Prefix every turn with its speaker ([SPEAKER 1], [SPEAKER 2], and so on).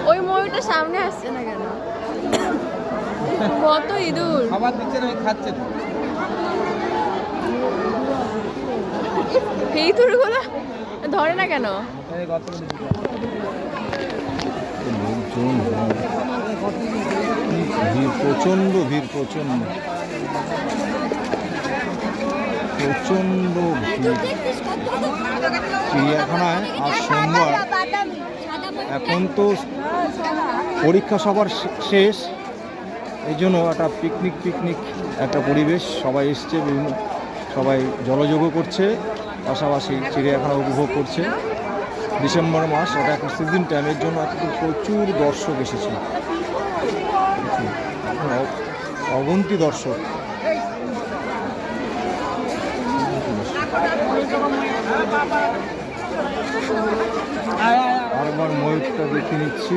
[SPEAKER 1] ওই ময়ূরটা সামনে আসছে না কেন? কত ইঁদুর
[SPEAKER 2] খাবার দিচ্ছে না, খাচ্ছে তো।
[SPEAKER 1] এই ইঁদুরগুলো ধরে না কেন?
[SPEAKER 3] ভিড় প্রচন্ড, ভিড় প্রচন্ড প্রচন্ড ভিড় চিড়িয়াখানায়। আজ সোমবার, এখন তো পরীক্ষা সবার শেষ, এই জন্য একটা পিকনিক একটা পরিবেশ। সবাই এসছে, বিভিন্ন সবাই জলযোগও করছে, পাশাপাশি চিড়িয়াখানা উপভোগ করছে। ডিসেম্বর মাস, এটা একটা সিজন টাইম, এর জন্য প্রচুর দর্শক এসেছে, অগন্তি দর্শক। আরেকবার ময়ূরটা দেখে নিচ্ছি।